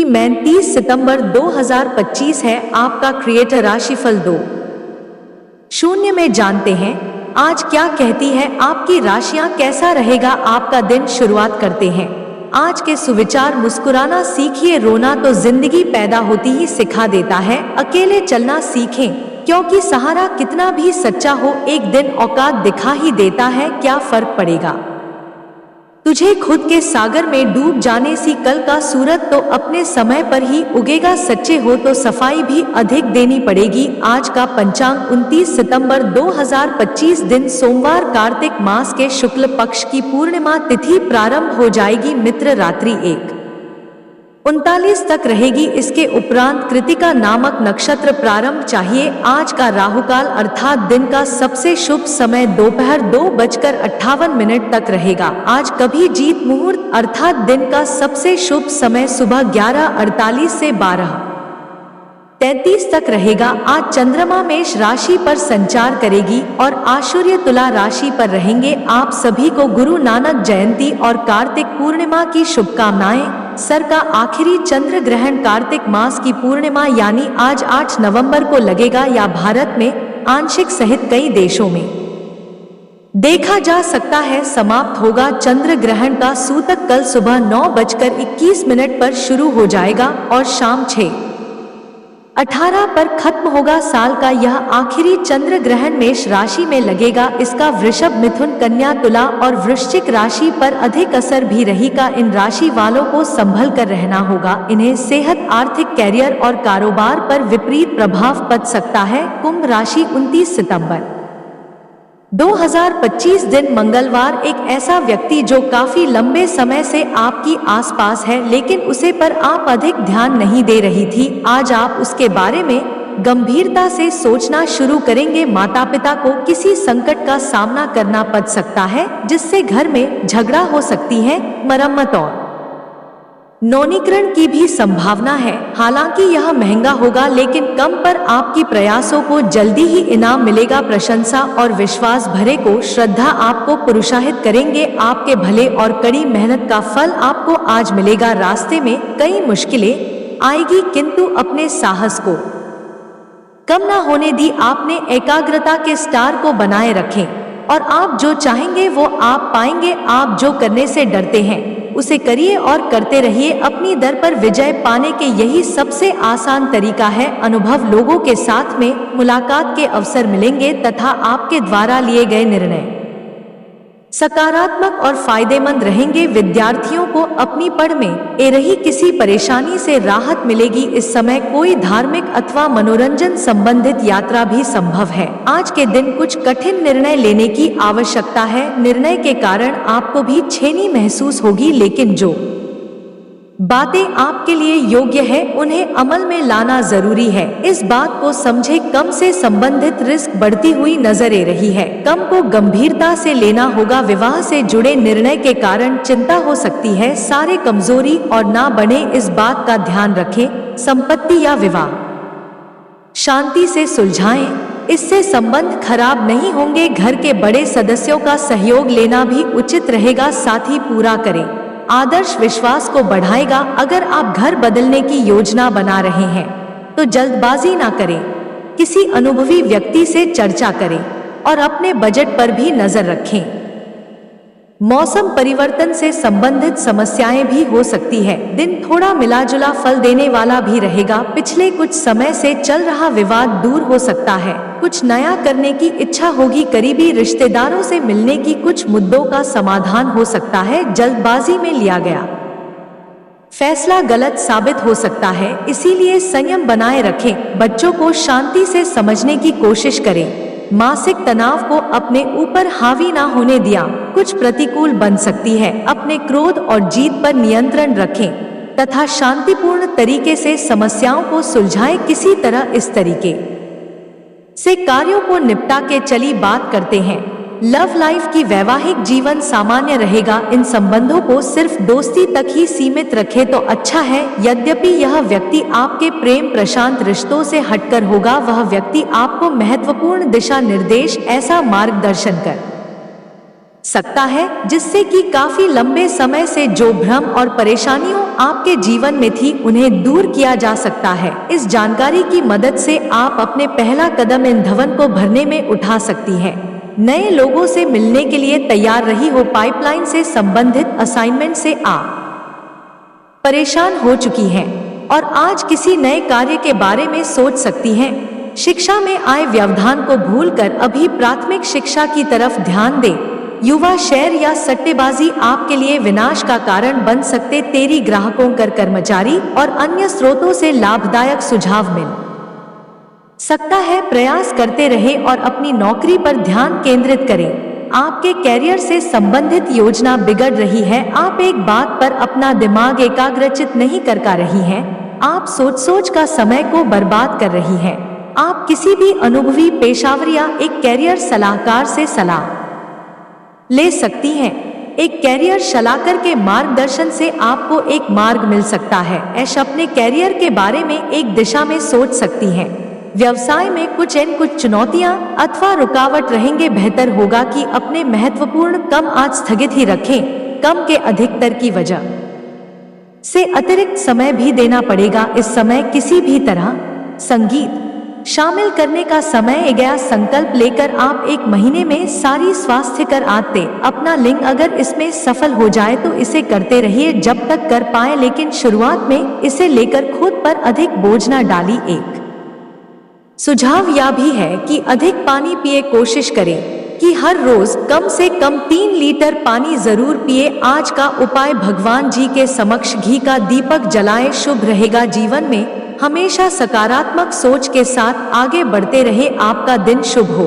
मैं 30 सितंबर 2025 है आपका क्रिएटर राशिफल 2 में जानते हैं आज क्या कहती है आपकी राशियां, कैसा रहेगा आपका दिन। शुरुआत करते हैं आज के सुविचार। मुस्कुराना सीखिए, रोना तो जिंदगी पैदा होती ही सिखा देता है। अकेले चलना सीखें, क्योंकि सहारा कितना भी सच्चा हो एक दिन औकात दिखा ही देता है। क्या फर्क पड़ेगा तुझे खुद के सागर में डूब जाने सी, कल का सूरज तो अपने समय पर ही उगेगा। सच्चे हो तो सफाई भी अधिक देनी पड़ेगी। आज का पंचांग 29 सितंबर 2025 दिन सोमवार, कार्तिक मास के शुक्ल पक्ष की पूर्णिमा तिथि प्रारंभ हो जाएगी। मित्र रात्रि 1:39 तक रहेगी। इसके उपरांत कृतिका नामक नक्षत्र प्रारंभ चाहिए। आज का राहुकाल अर्थात दिन का सबसे शुभ समय दोपहर 2:58 तक रहेगा। आज कभी जीत मुहूर्त अर्थात दिन का सबसे शुभ समय सुबह 11:48 से 12:33 तक रहेगा। आज चंद्रमा मेष राशि पर संचार करेगी और आश्वर्य तुला राशि पर रहेंगे। आप सभी को गुरु नानक जयंती और कार्तिक पूर्णिमा की शुभकामनाएं। सर का आखिरी चंद्र ग्रहण कार्तिक मास की पूर्णिमा यानी आज 8 नवंबर को लगेगा या भारत में आंशिक सहित कई देशों में देखा जा सकता है समाप्त होगा। चंद्र ग्रहण का सूतक कल सुबह 9:21 पर शुरू हो जाएगा और शाम 6:18 पर खत्म होगा। साल का यह आखिरी चंद्र ग्रहण मेष राशि में लगेगा। इसका वृषभ, मिथुन, कन्या, तुला और वृश्चिक राशि पर अधिक असर भी रहेगा। इन राशि वालों को संभल कर रहना होगा। इन्हें सेहत, आर्थिक, कैरियर और कारोबार पर विपरीत प्रभाव पड़ सकता है। कुंभ राशि 29 सितंबर 2025 दिन मंगलवार, एक ऐसा व्यक्ति जो काफी लंबे समय से आपकी आसपास है लेकिन उसे पर आप अधिक ध्यान नहीं दे रही थी। आज आप उसके बारे में गंभीरता से सोचना शुरू करेंगे। माता पिता को किसी संकट का सामना करना पड़ सकता है जिससे घर में झगड़ा हो सकती है। मरम्मत और नवीनीकरण की भी संभावना है। हालांकि यह महंगा होगा लेकिन कम पर आपकी प्रयासों को जल्दी ही इनाम मिलेगा। प्रशंसा और विश्वास भरे को श्रद्धा आपको प्रोत्साहित करेंगे। आपके भले और कड़ी मेहनत का फल आपको आज मिलेगा। रास्ते में कई मुश्किलें आएगी किंतु अपने साहस को कम ना होने दी। आपने एकाग्रता के स्टार को बनाए रखें और आप जो चाहेंगे वो आप पाएंगे। आप जो करने से डरते हैं उसे करिए और करते रहिए। अपनी दर पर विजय पाने के यही सबसे आसान तरीका है। अनुभव लोगों के साथ में मुलाकात के अवसर मिलेंगे तथा आपके द्वारा लिए गए निर्णय सकारात्मक और फायदेमंद रहेंगे। विद्यार्थियों को अपनी पढ़ में रही किसी परेशानी से राहत मिलेगी। इस समय कोई धार्मिक अथवा मनोरंजन संबंधित यात्रा भी संभव है। आज के दिन कुछ कठिन निर्णय लेने की आवश्यकता है। निर्णय के कारण आपको भी छेनी महसूस होगी लेकिन जो बातें आपके लिए योग्य है उन्हें अमल में लाना जरूरी है। इस बात को समझे, कम से संबंधित रिस्क बढ़ती हुई नजर आ रही है। कम को गंभीरता से लेना होगा। विवाह से जुड़े निर्णय के कारण चिंता हो सकती है। सारे कमजोरी और ना बने इस बात का ध्यान रखें। संपत्ति या विवाह शांति से सुलझाएं, इससे संबंध खराब नहीं होंगे। घर के बड़े सदस्यों का सहयोग लेना भी उचित रहेगा। साथ ही पूरा करें आदर्श विश्वास को बढ़ाएगा। अगर आप घर बदलने की योजना बना रहे हैं तो जल्दबाजी ना करें। किसी अनुभवी व्यक्ति से चर्चा करें और अपने बजट पर भी नजर रखें। मौसम परिवर्तन से संबंधित समस्याएं भी हो सकती है। दिन थोड़ा मिला-जुला फल देने वाला भी रहेगा। पिछले कुछ समय से चल रहा विवाद दूर हो सकता है। कुछ नया करने की इच्छा होगी। करीबी रिश्तेदारों से मिलने की कुछ मुद्दों का समाधान हो सकता है। जल्दबाजी में लिया गया फैसला गलत साबित हो सकता है, इसीलिए संयम बनाए रखें। बच्चों को शांति से समझने की कोशिश करें। मानसिक तनाव को अपने ऊपर हावी ना होने दिया। कुछ प्रतिकूल बन सकती है। अपने क्रोध और जीत पर नियंत्रण रखें तथा शांतिपूर्ण तरीके से समस्याओं को सुलझाएं। किसी तरह इस तरीके से कार्यों को निपटा के चली बात करते हैं। लव लाइफ की वैवाहिक जीवन सामान्य रहेगा। इन संबंधों को सिर्फ दोस्ती तक ही सीमित रखें तो अच्छा है। यद्यपि यह व्यक्ति आपके प्रेम प्रशांत रिश्तों से हटकर होगा। वह व्यक्ति आपको महत्वपूर्ण दिशा निर्देश, ऐसा मार्गदर्शन कर सकता है, जिससे कि काफी लंबे समय से जो भ्रम और परेशानियों आपके जीवन में थी उन्हें दूर किया जा सकता है। इस जानकारी की मदद से आप अपने पहला कदम इन धवन को भरने में उठा सकती हैं। नए लोगों से मिलने के लिए तैयार रही हो। पाइपलाइन से संबंधित असाइनमेंट से आप परेशान हो चुकी हैं और आज किसी नए कार्य के बारे में सोच सकती हैं। शिक्षा में आए व्यवधान को भूलकर अभी प्राथमिक शिक्षा की तरफ ध्यान दें। युवा शेयर या सट्टेबाजी आपके लिए विनाश का कारण बन सकते। तेरी ग्राहकों, कर कर्मचारी और अन्य स्रोतों से लाभदायक सुझाव मिल सकता है। प्रयास करते रहे और अपनी नौकरी पर ध्यान केंद्रित करें। आपके कैरियर से संबंधित योजना बिगड़ रही है। आप एक बात पर अपना दिमाग एकाग्रचित नहीं कर पा रही हैं। आप सोच का समय को बर्बाद कर रही हैं। आप किसी भी अनुभवी पेशेवर या एक कैरियर सलाहकार से सलाह ले सकती हैं। एक कैरियर सलाहकार के मार्गदर्शन से आपको एक मार्ग मिल सकता है। ऐसे अपने कैरियर के बारे में एक दिशा में सोच सकती हैं। व्यवसाय में कुछ चुनौतियां अथवा रुकावट रहेंगे। बेहतर होगा कि अपने महत्वपूर्ण काम आज स्थगित ही रखें। कम के अधिकतर की वजह से अतिरिक्त समय भी देना पड़ेगा। इस समय किसी भी तरह संगीत शामिल करने का समय गया। संकल्प लेकर आप एक महीने में सारी स्वास्थ्य कर आते अपना लिंग। अगर इसमें सफल हो जाए तो इसे करते रहिए जब तक कर पाए, लेकिन शुरुआत में इसे लेकर खुद पर अधिक बोझ न डाली। एक सुझाव यह भी है कि अधिक पानी पिए। कोशिश करें कि हर रोज कम से कम 3 लीटर पानी जरूर पिए। आज का उपाय, भगवान जी के समक्ष घी का दीपक जलाएं। शुभ रहेगा। जीवन में हमेशा सकारात्मक सोच के साथ आगे बढ़ते रहे। आपका दिन शुभ हो।